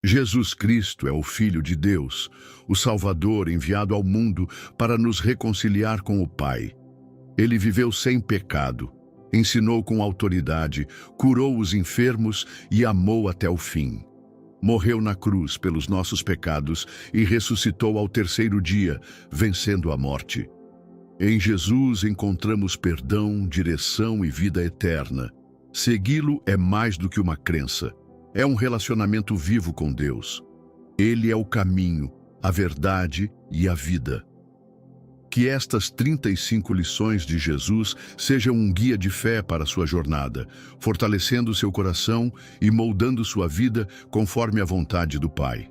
Jesus Cristo é o Filho de Deus, o Salvador enviado ao mundo para nos reconciliar com o Pai. Ele viveu sem pecado, ensinou com autoridade, curou os enfermos e amou até o fim. Morreu na cruz pelos nossos pecados e ressuscitou ao terceiro dia, vencendo a morte. Em Jesus encontramos perdão, direção e vida eterna. Segui-lo é mais do que uma crença. É um relacionamento vivo com Deus. Ele é o caminho, a verdade e a vida. Que estas 35 lições de Jesus sejam um guia de fé para sua jornada, fortalecendo seu coração e moldando sua vida conforme a vontade do Pai.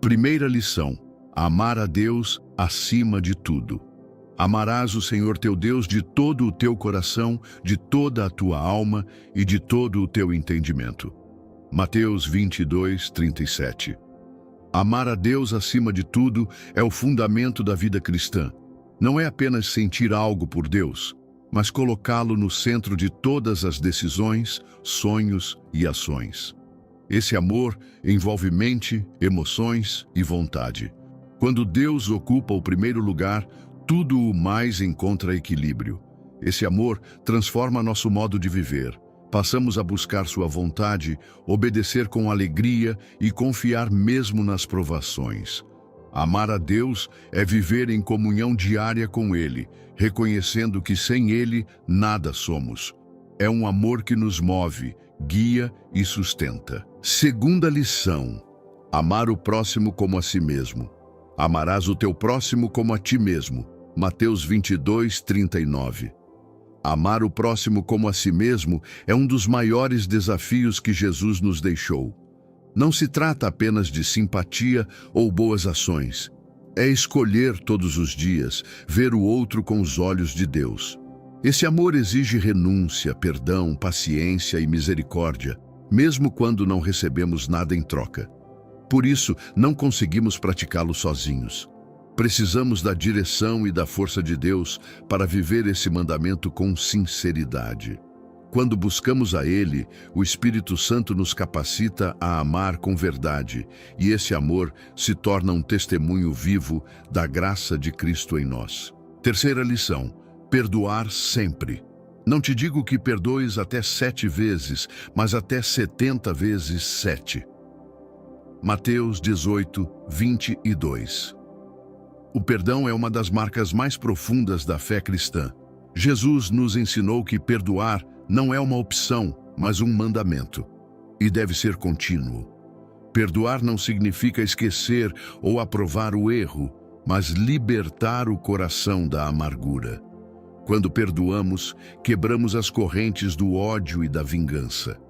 Primeira lição: amar a Deus acima de tudo. Amarás o Senhor teu Deus de todo o teu coração, de toda a tua alma e de todo o teu entendimento. Mateus 22, 37. Amar a Deus acima de tudo é o fundamento da vida cristã. Não é apenas sentir algo por Deus, mas colocá-lo no centro de todas as decisões, sonhos e ações. Esse amor envolve mente, emoções e vontade. Quando Deus ocupa o primeiro lugar, tudo o mais encontra equilíbrio. Esse amor transforma nosso modo de viver. Passamos a buscar sua vontade, obedecer com alegria e confiar mesmo nas provações. Amar a Deus é viver em comunhão diária com Ele, reconhecendo que sem Ele nada somos. É um amor que nos move, guia e sustenta. Segunda lição: amar o próximo como a si mesmo. Amarás o teu próximo como a ti mesmo. Mateus 22, 39. Amar o próximo como a si mesmo é um dos maiores desafios que Jesus nos deixou. Não se trata apenas de simpatia ou boas ações. É escolher todos os dias ver o outro com os olhos de Deus. Esse amor exige renúncia, perdão, paciência e misericórdia, mesmo quando não recebemos nada em troca. Por isso, não conseguimos praticá-lo sozinhos. Precisamos da direção e da força de Deus para viver esse mandamento com sinceridade. Quando buscamos a Ele, o Espírito Santo nos capacita a amar com verdade, e esse amor se torna um testemunho vivo da graça de Cristo em nós. Terceira lição: perdoar sempre. Não te digo que perdoes até 7 vezes, mas até 70 vezes 7. Mateus 18, 22. O perdão é uma das marcas mais profundas da fé cristã. Jesus nos ensinou que perdoar não é uma opção, mas um mandamento, e deve ser contínuo. Perdoar não significa esquecer ou aprovar o erro, mas libertar o coração da amargura. Quando perdoamos, quebramos as correntes do ódio e da vingança.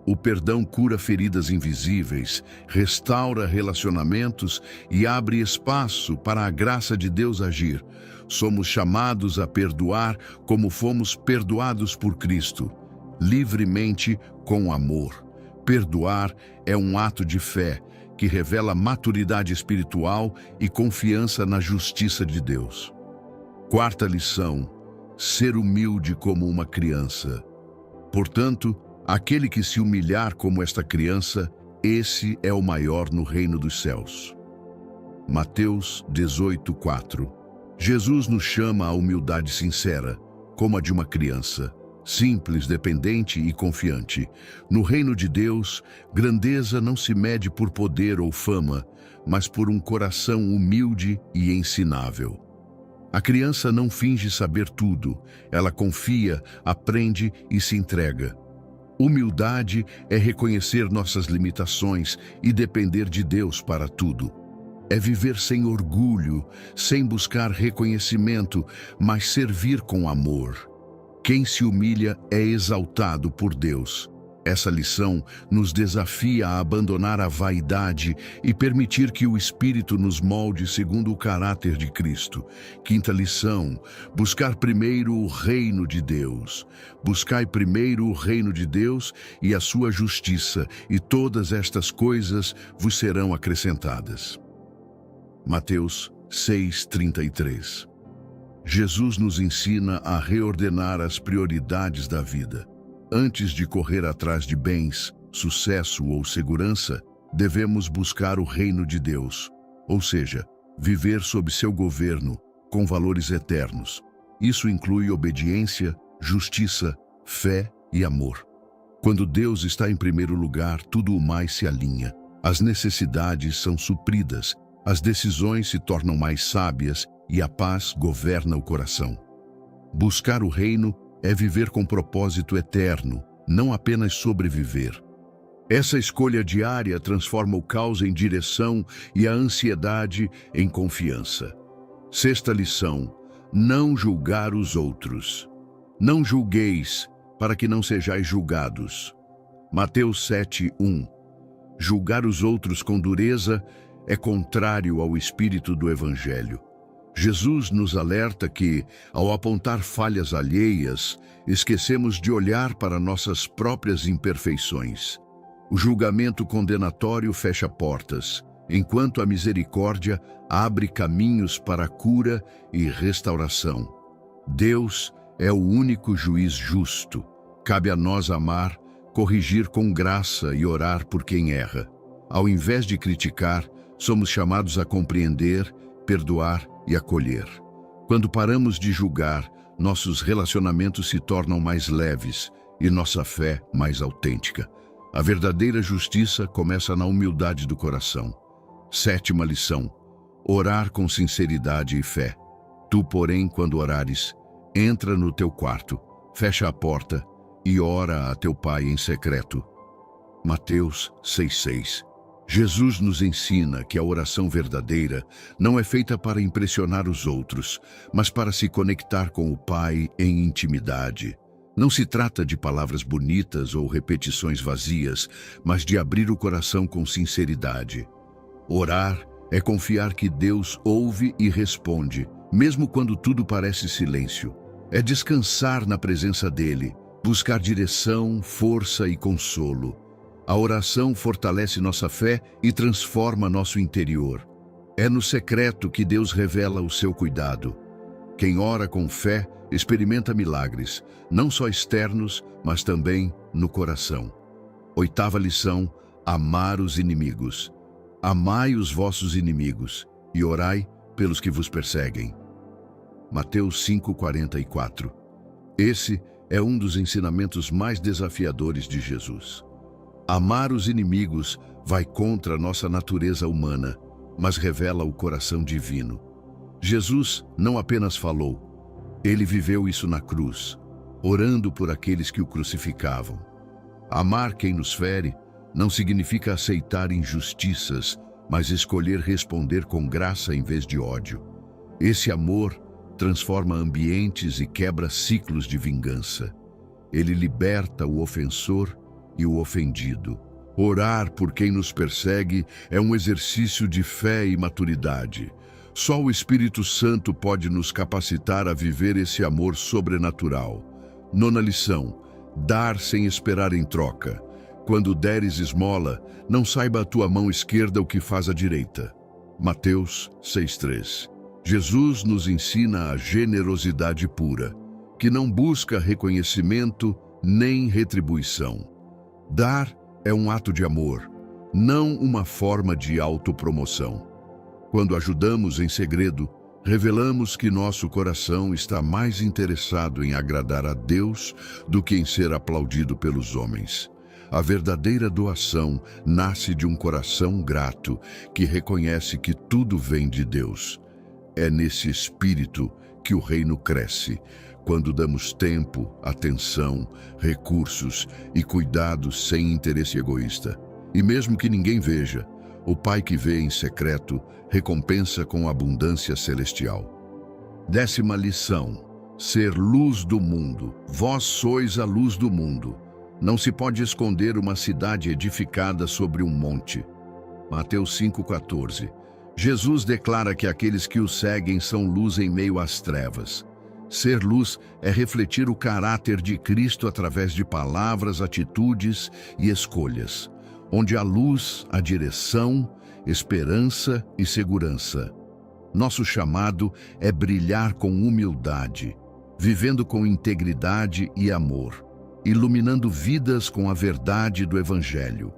O perdão cura feridas invisíveis, restaura relacionamentos e abre espaço para a graça de Deus agir. Somos chamados a perdoar como fomos perdoados por Cristo, livremente, com amor. Perdoar é um ato de fé que revela maturidade espiritual e confiança na justiça de Deus. Quarta lição: ser humilde como uma criança. Portanto, aquele que se humilhar como esta criança, esse é o maior no reino dos céus. Mateus 18, 4. Jesus nos chama à humildade sincera, como a de uma criança, simples, dependente e confiante. No reino de Deus, grandeza não se mede por poder ou fama, mas por um coração humilde e ensinável. A criança não finge saber tudo, ela confia, aprende e se entrega. Humildade é reconhecer nossas limitações e depender de Deus para tudo. É viver sem orgulho, sem buscar reconhecimento, mas servir com amor. Quem se humilha é exaltado por Deus. Essa lição nos desafia a abandonar a vaidade e permitir que o Espírito nos molde segundo o caráter de Cristo. Quinta lição: buscar primeiro o reino de Deus. Buscai primeiro o reino de Deus e a sua justiça, e todas estas coisas vos serão acrescentadas. Mateus 6:33. Jesus nos ensina a reordenar as prioridades da vida. Antes de correr atrás de bens, sucesso ou segurança, devemos buscar o reino de Deus, ou seja, viver sob seu governo, com valores eternos. Isso inclui obediência, justiça, fé e amor. Quando Deus está em primeiro lugar, tudo o mais se alinha. As necessidades são supridas, as decisões se tornam mais sábias e a paz governa o coração. Buscar o reino é viver com propósito eterno, não apenas sobreviver. Essa escolha diária transforma o caos em direção e a ansiedade em confiança. Sexta lição: não julgar os outros. Não julgueis, para que não sejais julgados. Mateus 7:1. Julgar os outros com dureza é contrário ao espírito do Evangelho. Jesus nos alerta que, ao apontar falhas alheias, esquecemos de olhar para nossas próprias imperfeições. O julgamento condenatório fecha portas, enquanto a misericórdia abre caminhos para a cura e restauração. Deus é o único juiz justo. Cabe a nós amar, corrigir com graça e orar por quem erra. Ao invés de criticar, somos chamados a compreender, perdoar e acolher. Quando paramos de julgar, nossos relacionamentos se tornam mais leves e nossa fé mais autêntica. A verdadeira justiça começa na humildade do coração. Sétima lição: orar com sinceridade e fé. Tu, porém, quando orares, entra no teu quarto, fecha a porta e ora a teu Pai em secreto. Mateus 6:6. Jesus nos ensina que a oração verdadeira não é feita para impressionar os outros, mas para se conectar com o Pai em intimidade. Não se trata de palavras bonitas ou repetições vazias, mas de abrir o coração com sinceridade. Orar é confiar que Deus ouve e responde, mesmo quando tudo parece silêncio. É descansar na presença dele, buscar direção, força e consolo. A oração fortalece nossa fé e transforma nosso interior. É no secreto que Deus revela o seu cuidado. Quem ora com fé experimenta milagres, não só externos, mas também no coração. Oitava lição: amar os inimigos. Amai os vossos inimigos e orai pelos que vos perseguem. Mateus 5:44. Esse é um dos ensinamentos mais desafiadores de Jesus. Amar os inimigos vai contra a nossa natureza humana, mas revela o coração divino. Jesus não apenas falou, ele viveu isso na cruz, orando por aqueles que o crucificavam. Amar quem nos fere não significa aceitar injustiças, mas escolher responder com graça em vez de ódio. Esse amor transforma ambientes e quebra ciclos de vingança. Ele liberta o ofensor e o ofendido. Orar por quem nos persegue é um exercício de fé e maturidade. Só o Espírito Santo pode nos capacitar a viver esse amor sobrenatural. Nona lição: dar sem esperar em troca. Quando deres esmola, não saiba a tua mão esquerda o que faz a direita. Mateus 6:3. Jesus nos ensina a generosidade pura, que não busca reconhecimento nem retribuição. Dar é um ato de amor, não uma forma de autopromoção. Quando ajudamos em segredo, revelamos que nosso coração está mais interessado em agradar a Deus do que em ser aplaudido pelos homens. A verdadeira doação nasce de um coração grato que reconhece que tudo vem de Deus. É nesse espírito que o reino cresce, quando damos tempo, atenção, recursos e cuidados sem interesse egoísta. E mesmo que ninguém veja, o Pai que vê em secreto recompensa com abundância celestial. Décima lição: ser luz do mundo. Vós sois a luz do mundo. Não se pode esconder uma cidade edificada sobre um monte. Mateus 5:14. Jesus declara que aqueles que o seguem são luz em meio às trevas. Ser luz é refletir o caráter de Cristo através de palavras, atitudes e escolhas. Onde há luz, há direção, esperança e segurança. Nosso chamado é brilhar com humildade, vivendo com integridade e amor, iluminando vidas com a verdade do Evangelho.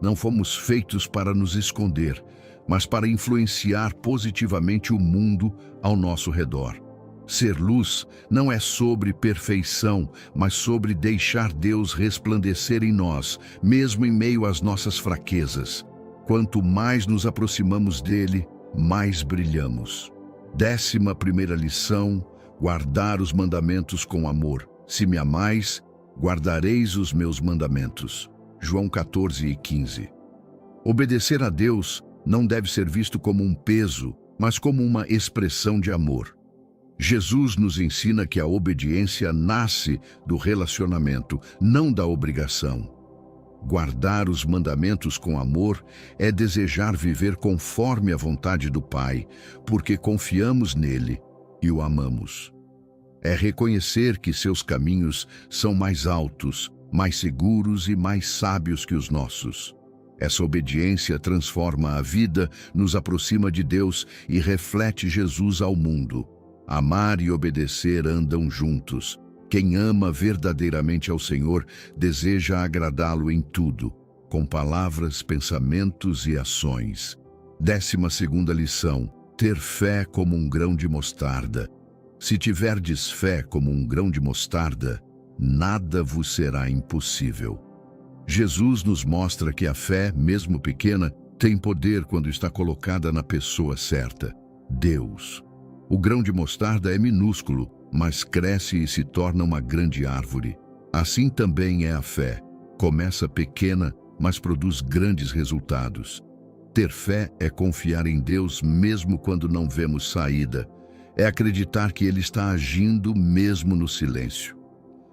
Não fomos feitos para nos esconder, mas para influenciar positivamente o mundo ao nosso redor. Ser luz não é sobre perfeição, mas sobre deixar Deus resplandecer em nós, mesmo em meio às nossas fraquezas. Quanto mais nos aproximamos dele, mais brilhamos. 11ª lição: guardar os mandamentos com amor. Se me amais, guardareis os meus mandamentos. João 14:15. Obedecer a Deus não deve ser visto como um peso, mas como uma expressão de amor. Jesus nos ensina que a obediência nasce do relacionamento, não da obrigação. Guardar os mandamentos com amor é desejar viver conforme a vontade do Pai, porque confiamos nele e o amamos. É reconhecer que seus caminhos são mais altos, mais seguros e mais sábios que os nossos. Essa obediência transforma a vida, nos aproxima de Deus e reflete Jesus ao mundo. Amar e obedecer andam juntos. Quem ama verdadeiramente ao Senhor deseja agradá-lo em tudo, com palavras, pensamentos e ações. 12ª lição: ter fé como um grão de mostarda. Se tiverdes fé como um grão de mostarda, nada vos será impossível. Jesus nos mostra que a fé, mesmo pequena, tem poder quando está colocada na pessoa certa, Deus. O grão de mostarda é minúsculo, mas cresce e se torna uma grande árvore. Assim também é a fé. Começa pequena, mas produz grandes resultados. Ter fé é confiar em Deus mesmo quando não vemos saída. É acreditar que Ele está agindo mesmo no silêncio.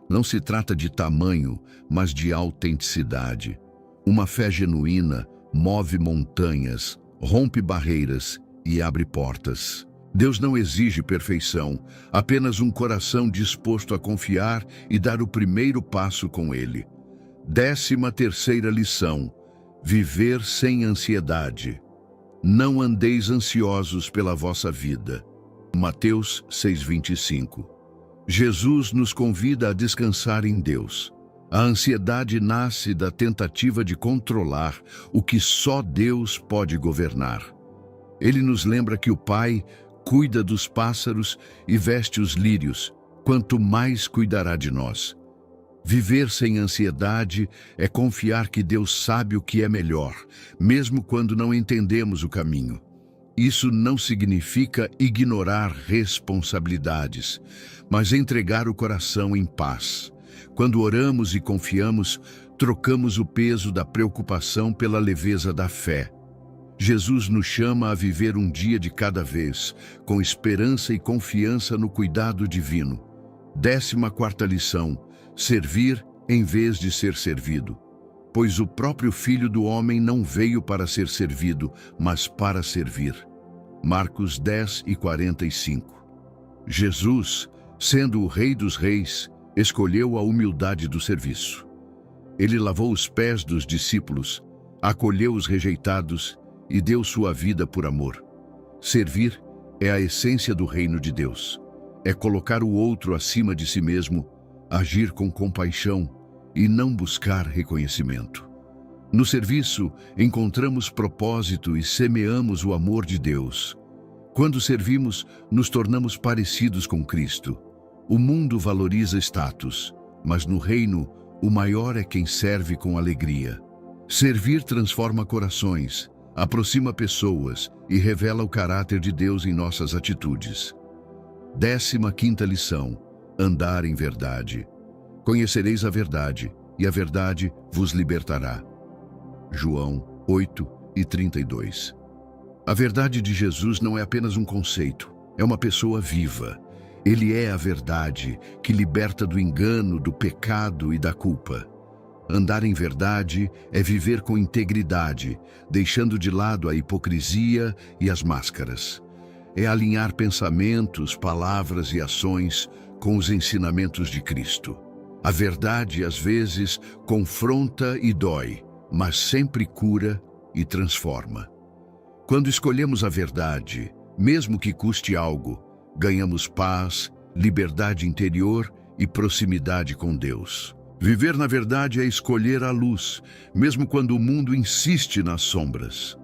Não se trata de tamanho, mas de autenticidade. Uma fé genuína move montanhas, rompe barreiras e abre portas. Deus não exige perfeição, apenas um coração disposto a confiar e dar o primeiro passo com Ele. 13ª lição: viver sem ansiedade. Não andeis ansiosos pela vossa vida. Mateus 6:25. Jesus nos convida a descansar em Deus. A ansiedade nasce da tentativa de controlar o que só Deus pode governar. Ele nos lembra que o Pai cuida dos pássaros e veste os lírios, quanto mais cuidará de nós. Viver sem ansiedade é confiar que Deus sabe o que é melhor, mesmo quando não entendemos o caminho. Isso não significa ignorar responsabilidades, mas entregar o coração em paz. Quando oramos e confiamos, trocamos o peso da preocupação pela leveza da fé. Jesus nos chama a viver um dia de cada vez, com esperança e confiança no cuidado divino. 14ª lição: servir em vez de ser servido. Pois o próprio Filho do Homem não veio para ser servido, mas para servir. Marcos 10:45. Jesus, sendo o Rei dos Reis, escolheu a humildade do serviço. Ele lavou os pés dos discípulos, acolheu os rejeitados e deu sua vida por amor. Servir é a essência do reino de Deus. É colocar o outro acima de si mesmo, agir com compaixão e não buscar reconhecimento. No serviço, encontramos propósito e semeamos o amor de Deus. Quando servimos, nos tornamos parecidos com Cristo. O mundo valoriza status, mas no reino, o maior é quem serve com alegria. Servir transforma corações, aproxima pessoas e revela o caráter de Deus em nossas atitudes. 15ª lição: andar em verdade. Conhecereis a verdade, e a verdade vos libertará. João 8:32. A verdade de Jesus não é apenas um conceito, é uma pessoa viva. Ele é a verdade que liberta do engano, do pecado e da culpa. Andar em verdade é viver com integridade, deixando de lado a hipocrisia e as máscaras. É alinhar pensamentos, palavras e ações com os ensinamentos de Cristo. A verdade, às vezes, confronta e dói, mas sempre cura e transforma. Quando escolhemos a verdade, mesmo que custe algo, ganhamos paz, liberdade interior e proximidade com Deus. Viver na verdade é escolher a luz, mesmo quando o mundo insiste nas sombras.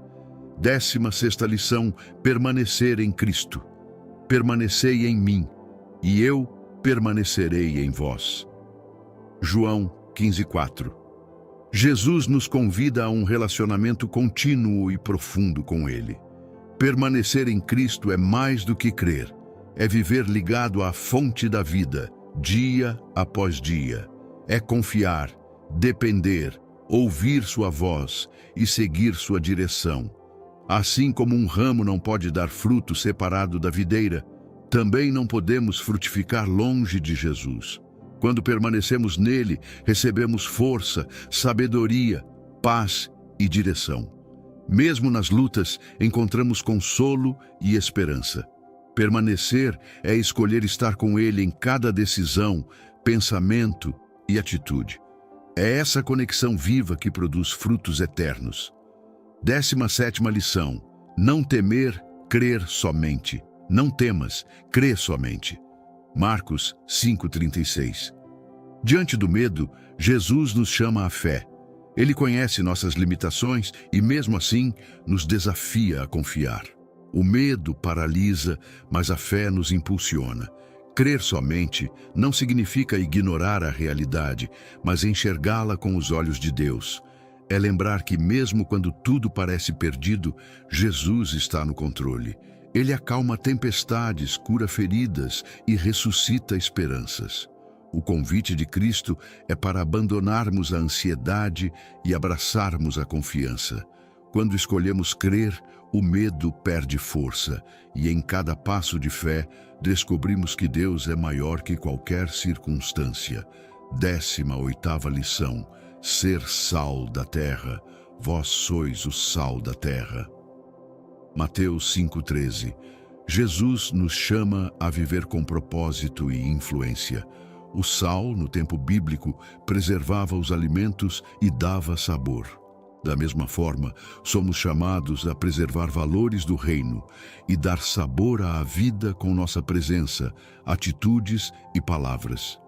16ª lição: permanecer em Cristo. Permanecei em mim, e eu permanecerei em vós. João 15:4. Jesus nos convida a um relacionamento contínuo e profundo com Ele. Permanecer em Cristo é mais do que crer, é viver ligado à fonte da vida, dia após dia. É confiar, depender, ouvir sua voz e seguir sua direção. Assim como um ramo não pode dar fruto separado da videira, também não podemos frutificar longe de Jesus. Quando permanecemos nele, recebemos força, sabedoria, paz e direção. Mesmo nas lutas, encontramos consolo e esperança. Permanecer é escolher estar com ele em cada decisão, pensamento e atitude. É essa conexão viva que produz frutos eternos. 17ª lição: não temer, crer somente. Não temas, crê somente. Marcos 5:36. Diante do medo, Jesus nos chama à fé. Ele conhece nossas limitações e, mesmo assim, nos desafia a confiar. O medo paralisa, mas a fé nos impulsiona. Crer somente não significa ignorar a realidade, mas enxergá-la com os olhos de Deus. É lembrar que mesmo quando tudo parece perdido, Jesus está no controle. Ele acalma tempestades, cura feridas e ressuscita esperanças. O convite de Cristo é para abandonarmos a ansiedade e abraçarmos a confiança. Quando escolhemos crer, o medo perde força, e em cada passo de fé, descobrimos que Deus é maior que qualquer circunstância. 18ª lição: ser sal da terra. Vós sois o sal da terra. Mateus 5:13. Jesus nos chama a viver com propósito e influência. O sal, no tempo bíblico, preservava os alimentos e dava sabor. Da mesma forma, somos chamados a preservar valores do reino e dar sabor à vida com nossa presença, atitudes e palavras.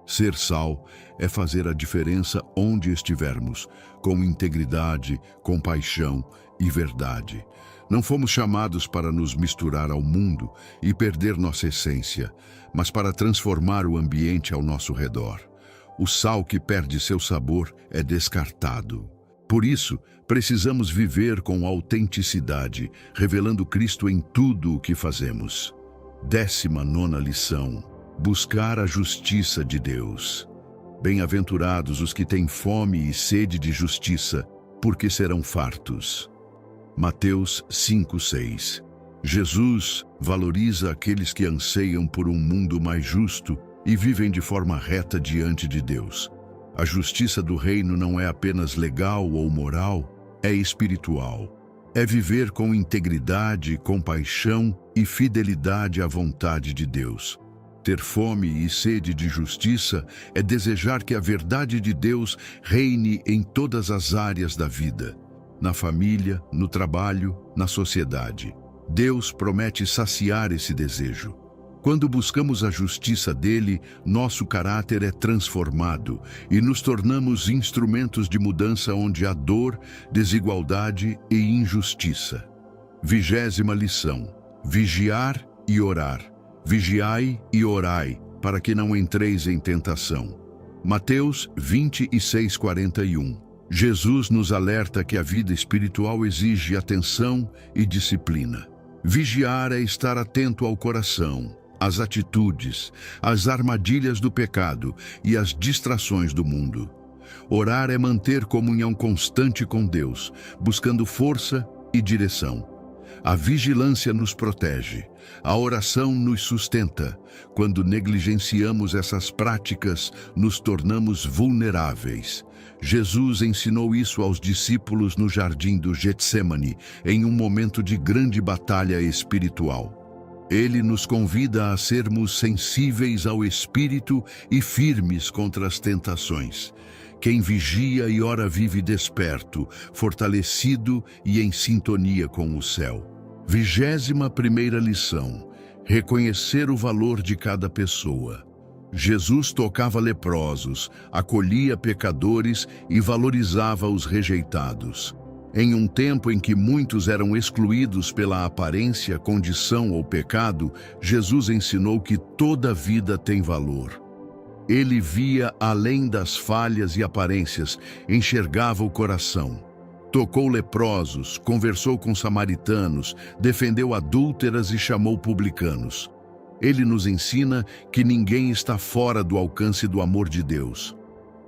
Ser sal é fazer a diferença onde estivermos, com integridade, compaixão e verdade. Não fomos chamados para nos misturar ao mundo e perder nossa essência, mas para transformar o ambiente ao nosso redor. O sal que perde seu sabor é descartado. Por isso, precisamos viver com autenticidade, revelando Cristo em tudo o que fazemos. 19ª lição: buscar a justiça de Deus. Bem-aventurados os que têm fome e sede de justiça, porque serão fartos. Mateus 5:6. Jesus valoriza aqueles que anseiam por um mundo mais justo e vivem de forma reta diante de Deus. A justiça do reino não é apenas legal ou moral, é espiritual. É viver com integridade, compaixão e fidelidade à vontade de Deus. Ter fome e sede de justiça é desejar que a verdade de Deus reine em todas as áreas da vida. Na família, no trabalho, na sociedade. Deus promete saciar esse desejo. Quando buscamos a justiça dele, nosso caráter é transformado e nos tornamos instrumentos de mudança onde há dor, desigualdade e injustiça. 20ª lição: vigiar e orar. Vigiai e orai, para que não entreis em tentação. Mateus 26:41. Jesus nos alerta que a vida espiritual exige atenção e disciplina. Vigiar é estar atento ao coração, às atitudes, às armadilhas do pecado e às distrações do mundo. Orar é manter comunhão constante com Deus, buscando força e direção. A vigilância nos protege, a oração nos sustenta. Quando negligenciamos essas práticas, nos tornamos vulneráveis. Jesus ensinou isso aos discípulos no jardim do Getsêmani, em um momento de grande batalha espiritual. Ele nos convida a sermos sensíveis ao Espírito e firmes contra as tentações. Quem vigia e ora vive desperto, fortalecido e em sintonia com o céu. 21ª lição: reconhecer o valor de cada pessoa. Jesus tocava leprosos, acolhia pecadores e valorizava os rejeitados. Em um tempo em que muitos eram excluídos pela aparência, condição ou pecado, Jesus ensinou que toda vida tem valor. Ele via além das falhas e aparências, enxergava o coração. Tocou leprosos, conversou com samaritanos, defendeu adúlteras e chamou publicanos. Ele nos ensina que ninguém está fora do alcance do amor de Deus.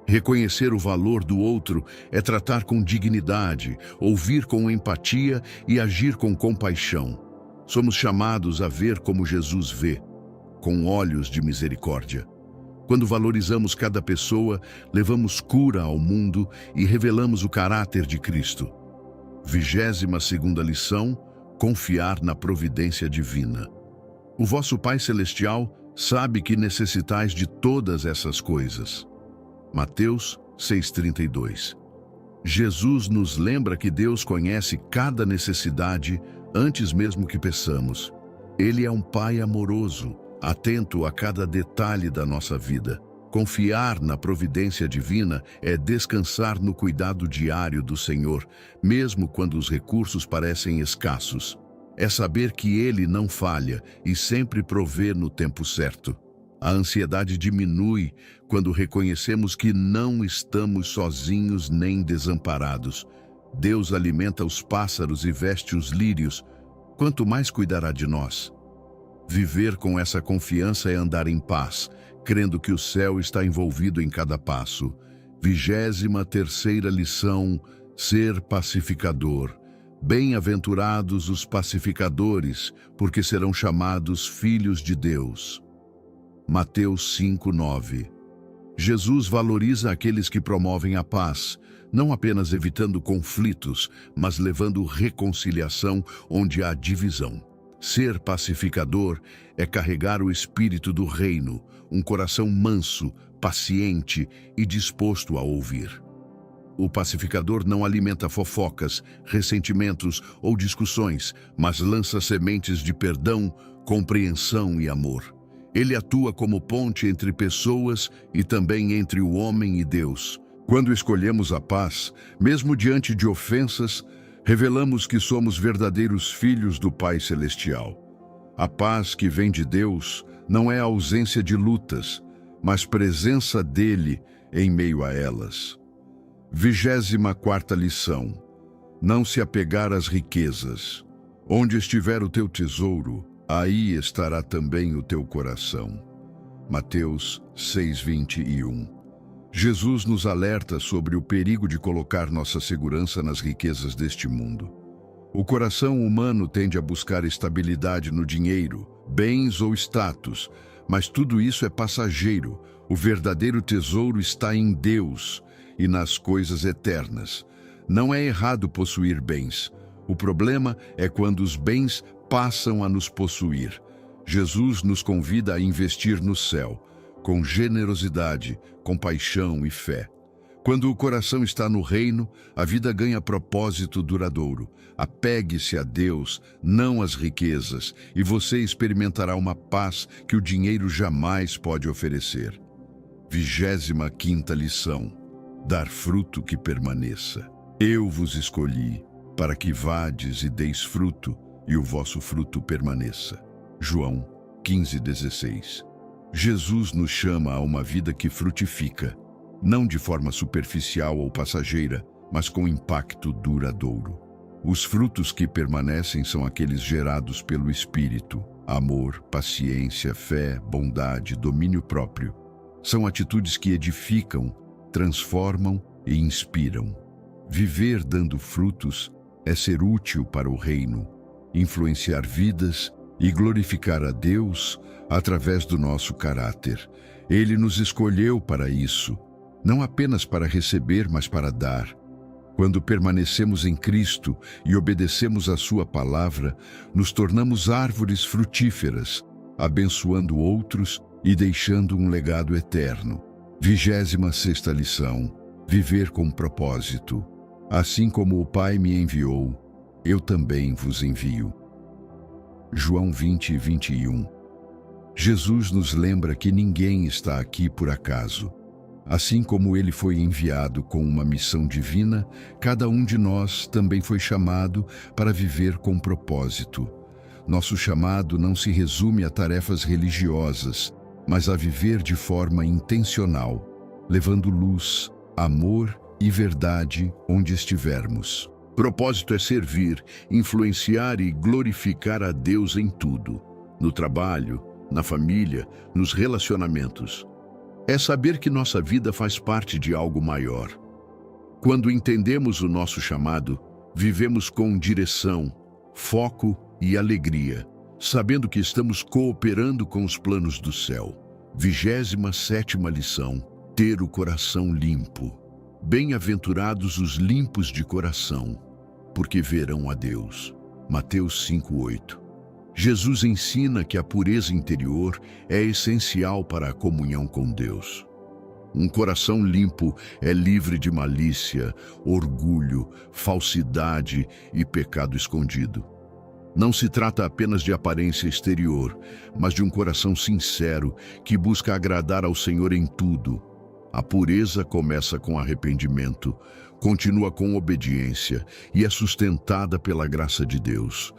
Reconhecer o valor do outro é tratar com dignidade, ouvir com empatia e agir com compaixão. Somos chamados a ver como Jesus vê, com olhos de misericórdia. Quando valorizamos cada pessoa, levamos cura ao mundo e revelamos o caráter de Cristo. 22ª lição: confiar na providência divina. O vosso Pai Celestial sabe que necessitais de todas essas coisas. Mateus 6,32. Jesus nos lembra que Deus conhece cada necessidade antes mesmo que peçamos. Ele é um Pai amoroso, atento a cada detalhe da nossa vida. Confiar na providência divina é descansar no cuidado diário do Senhor, mesmo quando os recursos parecem escassos. É saber que Ele não falha e sempre provê no tempo certo. A ansiedade diminui quando reconhecemos que não estamos sozinhos nem desamparados. Deus alimenta os pássaros e veste os lírios. Quanto mais cuidará de nós? Viver com essa confiança é andar em paz, crendo que o céu está envolvido em cada passo. 23ª lição: ser pacificador. Bem-aventurados os pacificadores, porque serão chamados filhos de Deus. Mateus 5,9. Jesus valoriza aqueles que promovem a paz, não apenas evitando conflitos, mas levando reconciliação onde há divisão. Ser pacificador é carregar o espírito do reino, um coração manso, paciente e disposto a ouvir. O pacificador não alimenta fofocas, ressentimentos ou discussões, mas lança sementes de perdão, compreensão e amor. Ele atua como ponte entre pessoas e também entre o homem e Deus. Quando escolhemos a paz, mesmo diante de ofensas, revelamos que somos verdadeiros filhos do Pai Celestial. A paz que vem de Deus não é a ausência de lutas, mas presença dele em meio a elas. 24ª lição: não se apegar às riquezas. Onde estiver o teu tesouro, aí estará também o teu coração. Mateus 6:21. Jesus nos alerta sobre o perigo de colocar nossa segurança nas riquezas deste mundo. O coração humano tende a buscar estabilidade no dinheiro, bens ou status, mas tudo isso é passageiro. O verdadeiro tesouro está em Deus e nas coisas eternas. Não é errado possuir bens. O problema é quando os bens passam a nos possuir. Jesus nos convida a investir no céu, com generosidade, compaixão e fé. Quando o coração está no reino, a vida ganha propósito duradouro. Apegue-se a Deus, não às riquezas, e você experimentará uma paz que o dinheiro jamais pode oferecer. 25ª lição: dar fruto que permaneça. Eu vos escolhi para que vades e deis fruto, e o vosso fruto permaneça. João 15:16. Jesus nos chama a uma vida que frutifica, não de forma superficial ou passageira, mas com impacto duradouro. Os frutos que permanecem são aqueles gerados pelo Espírito: amor, paciência, fé, bondade, domínio próprio. São atitudes que edificam, transformam e inspiram. Viver dando frutos é ser útil para o reino, influenciar vidas e glorificar a Deus através do nosso caráter. Ele nos escolheu para isso, não apenas para receber, mas para dar. Quando permanecemos em Cristo e obedecemos a sua palavra, nos tornamos árvores frutíferas, abençoando outros e deixando um legado eterno. 26ª lição: viver com propósito. Assim como o Pai me enviou, eu também vos envio. João 20:21. Jesus nos lembra que ninguém está aqui por acaso. Assim como ele foi enviado com uma missão divina, cada um de nós também foi chamado para viver com propósito. Nosso chamado não se resume a tarefas religiosas, mas a viver de forma intencional, levando luz, amor e verdade onde estivermos. Propósito é servir, influenciar e glorificar a Deus em tudo, no trabalho, na família, nos relacionamentos. É saber que nossa vida faz parte de algo maior. Quando entendemos o nosso chamado, vivemos com direção, foco e alegria, sabendo que estamos cooperando com os planos do céu. 27ª lição: ter o coração limpo. Bem-aventurados os limpos de coração, porque verão a Deus. Mateus 5:8. Jesus ensina que a pureza interior é essencial para a comunhão com Deus. Um coração limpo é livre de malícia, orgulho, falsidade e pecado escondido. Não se trata apenas de aparência exterior, mas de um coração sincero que busca agradar ao Senhor em tudo. A pureza começa com arrependimento, continua com obediência e é sustentada pela graça de Deus.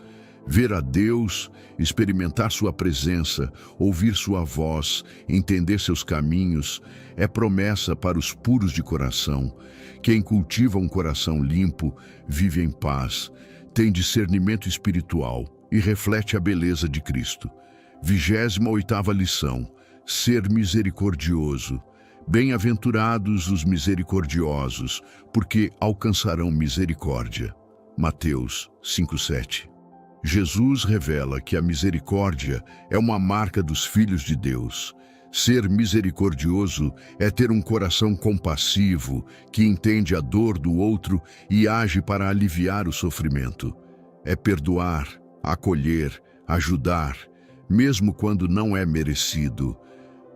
Ver a Deus, experimentar sua presença, ouvir sua voz, entender seus caminhos, é promessa para os puros de coração. Quem cultiva um coração limpo, vive em paz, tem discernimento espiritual e reflete a beleza de Cristo. 28ª lição: ser misericordioso. Bem-aventurados os misericordiosos, porque alcançarão misericórdia. Mateus 5:7. Jesus revela que a misericórdia é uma marca dos filhos de Deus. Ser misericordioso é ter um coração compassivo, que entende a dor do outro e age para aliviar o sofrimento. É perdoar, acolher, ajudar, mesmo quando não é merecido.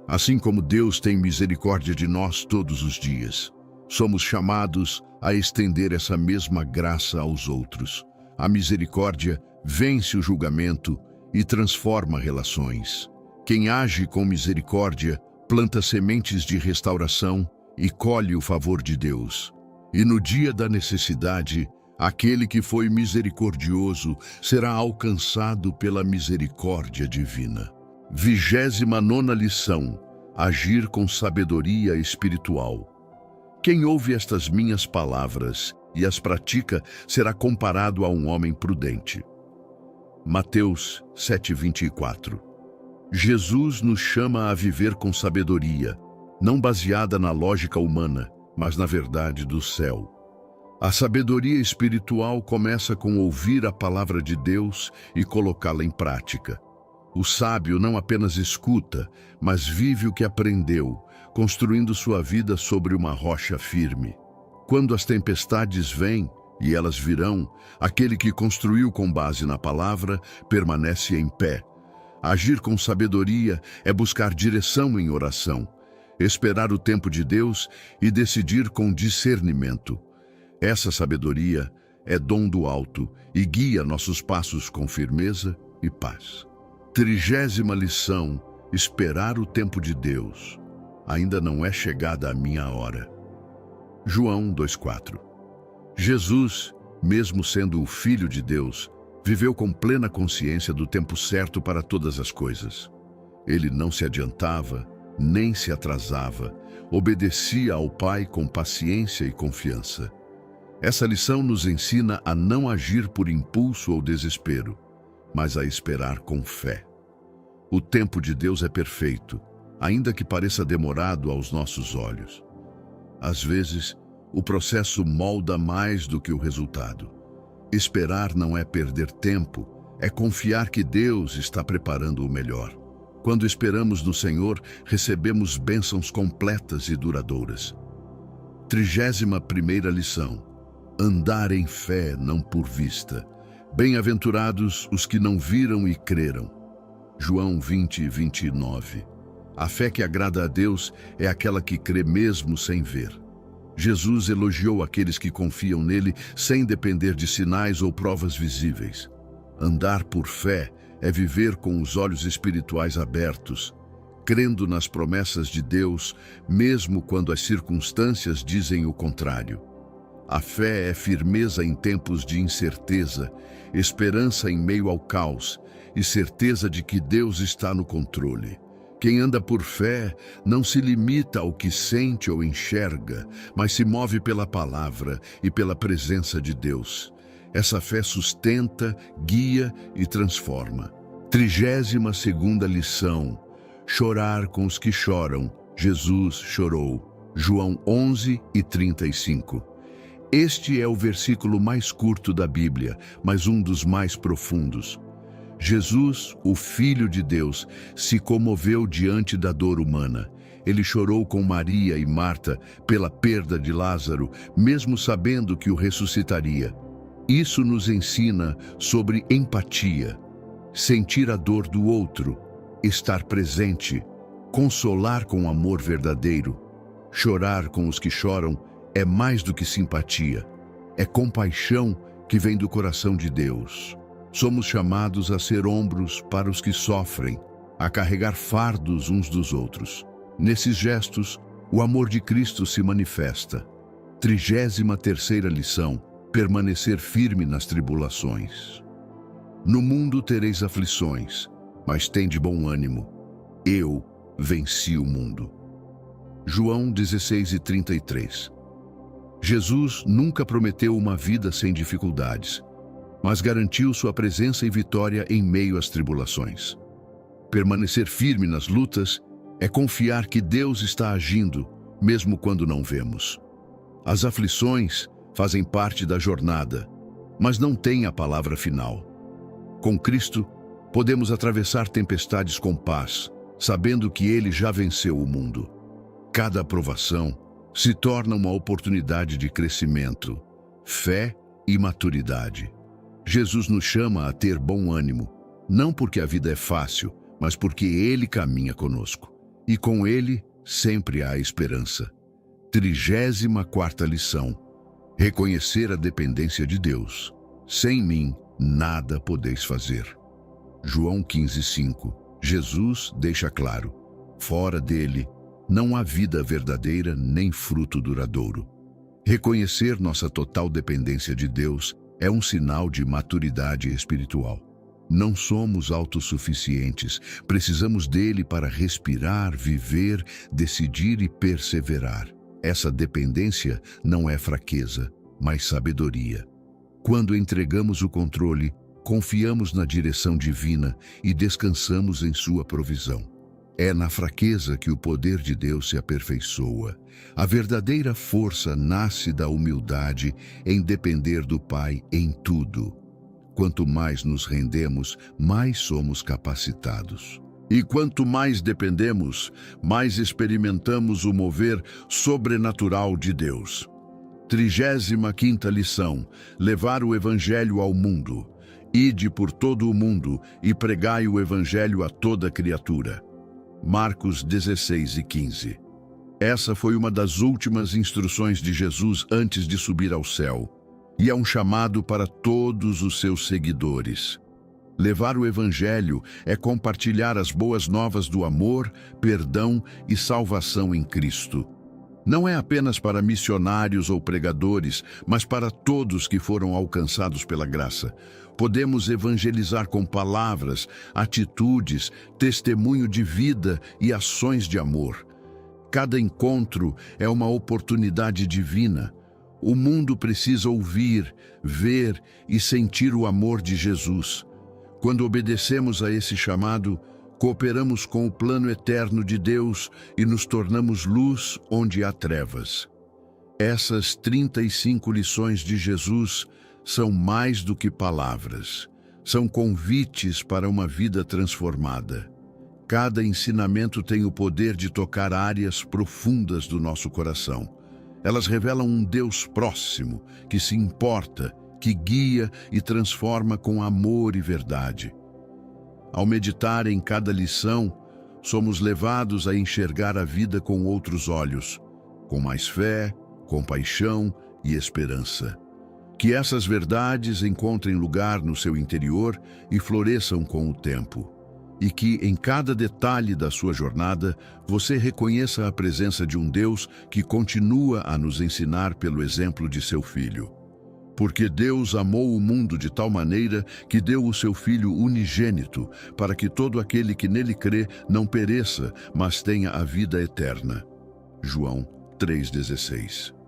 Assim como Deus tem misericórdia de nós todos os dias, somos chamados a estender essa mesma graça aos outros. A misericórdia vence o julgamento e transforma relações. Quem age com misericórdia planta sementes de restauração e colhe o favor de Deus. E no dia da necessidade, aquele que foi misericordioso será alcançado pela misericórdia divina. 29ª lição: agir com sabedoria espiritual. Quem ouve estas minhas palavras e as pratica será comparado a um homem prudente. Mateus 7:24. Jesus nos chama a viver com sabedoria, não baseada na lógica humana, mas na verdade do céu. A sabedoria espiritual começa com ouvir a palavra de Deus e colocá-la em prática. O sábio não apenas escuta, mas vive o que aprendeu, construindo sua vida sobre uma rocha firme. Quando as tempestades vêm, e elas virão, aquele que construiu com base na palavra permanece em pé. Agir com sabedoria é buscar direção em oração, esperar o tempo de Deus e decidir com discernimento. Essa sabedoria é dom do alto e guia nossos passos com firmeza e paz. 30ª lição: esperar o tempo de Deus. Ainda não é chegada a minha hora. João 2:4. Jesus, mesmo sendo o Filho de Deus, viveu com plena consciência do tempo certo para todas as coisas. Ele não se adiantava, nem se atrasava, obedecia ao Pai com paciência e confiança. Essa lição nos ensina a não agir por impulso ou desespero, mas a esperar com fé. O tempo de Deus é perfeito, ainda que pareça demorado aos nossos olhos. Às vezes, o processo molda mais do que o resultado. Esperar não é perder tempo, é confiar que Deus está preparando o melhor. Quando esperamos no Senhor, recebemos bênçãos completas e duradouras. 31ª lição: andar em fé, não por vista. Bem-aventurados os que não viram e creram. João 20:29. A fé que agrada a Deus é aquela que crê mesmo sem ver. Jesus elogiou aqueles que confiam nele sem depender de sinais ou provas visíveis. Andar por fé é viver com os olhos espirituais abertos, crendo nas promessas de Deus, mesmo quando as circunstâncias dizem o contrário. A fé é firmeza em tempos de incerteza, esperança em meio ao caos e certeza de que Deus está no controle. Quem anda por fé não se limita ao que sente ou enxerga, mas se move pela palavra e pela presença de Deus. Essa fé sustenta, guia e transforma. 32ª lição: chorar com os que choram. Jesus chorou. João 11:35. Este é o versículo mais curto da Bíblia, mas um dos mais profundos. Jesus, o Filho de Deus, se comoveu diante da dor humana. Ele chorou com Maria e Marta pela perda de Lázaro, mesmo sabendo que o ressuscitaria. Isso nos ensina sobre empatia, sentir a dor do outro, estar presente, consolar com amor verdadeiro. Chorar com os que choram é mais do que simpatia, é compaixão que vem do coração de Deus. Somos chamados a ser ombros para os que sofrem, a carregar fardos uns dos outros. Nesses gestos, o amor de Cristo se manifesta. 33ª lição: permanecer firme nas tribulações. No mundo tereis aflições, mas tende bom ânimo. Eu venci o mundo. João 16:33. Jesus nunca prometeu uma vida sem dificuldades, mas garantiu sua presença e vitória em meio às tribulações. Permanecer firme nas lutas é confiar que Deus está agindo, mesmo quando não vemos. As aflições fazem parte da jornada, mas não têm a palavra final. Com Cristo, podemos atravessar tempestades com paz, sabendo que Ele já venceu o mundo. Cada aprovação se torna uma oportunidade de crescimento, fé e maturidade. Jesus nos chama a ter bom ânimo, não porque a vida é fácil, mas porque Ele caminha conosco. E com Ele sempre há esperança. 34ª lição: reconhecer a dependência de Deus. Sem mim, nada podeis fazer. João 15:5. Jesus deixa claro: fora dele, não há vida verdadeira nem fruto duradouro. Reconhecer nossa total dependência de Deus é um sinal de maturidade espiritual. Não somos autossuficientes, precisamos dele para respirar, viver, decidir e perseverar. Essa dependência não é fraqueza, mas sabedoria. Quando entregamos o controle, confiamos na direção divina e descansamos em sua provisão. É na fraqueza que o poder de Deus se aperfeiçoa. A verdadeira força nasce da humildade em depender do Pai em tudo. Quanto mais nos rendemos, mais somos capacitados. E quanto mais dependemos, mais experimentamos o mover sobrenatural de Deus. 35ª lição: levar o Evangelho ao mundo. Ide por todo o mundo e pregai o Evangelho a toda criatura. Marcos 16:15. Essa foi uma das últimas instruções de Jesus antes de subir ao céu, e é um chamado para todos os seus seguidores. Levar o Evangelho é compartilhar as boas novas do amor, perdão e salvação em Cristo. Não é apenas para missionários ou pregadores, mas para todos que foram alcançados pela graça. Podemos evangelizar com palavras, atitudes, testemunho de vida e ações de amor. Cada encontro é uma oportunidade divina. O mundo precisa ouvir, ver e sentir o amor de Jesus. Quando obedecemos a esse chamado, cooperamos com o plano eterno de Deus e nos tornamos luz onde há trevas. Essas 35 lições de Jesus são mais do que palavras. São convites para uma vida transformada. Cada ensinamento tem o poder de tocar áreas profundas do nosso coração. Elas revelam um Deus próximo, que se importa, que guia e transforma com amor e verdade. Ao meditar em cada lição, somos levados a enxergar a vida com outros olhos, com mais fé, compaixão e esperança. Que essas verdades encontrem lugar no seu interior e floresçam com o tempo. E que, em cada detalhe da sua jornada, você reconheça a presença de um Deus que continua a nos ensinar pelo exemplo de seu Filho. Porque Deus amou o mundo de tal maneira que deu o seu Filho unigênito, para que todo aquele que nele crê não pereça, mas tenha a vida eterna. João 3,16.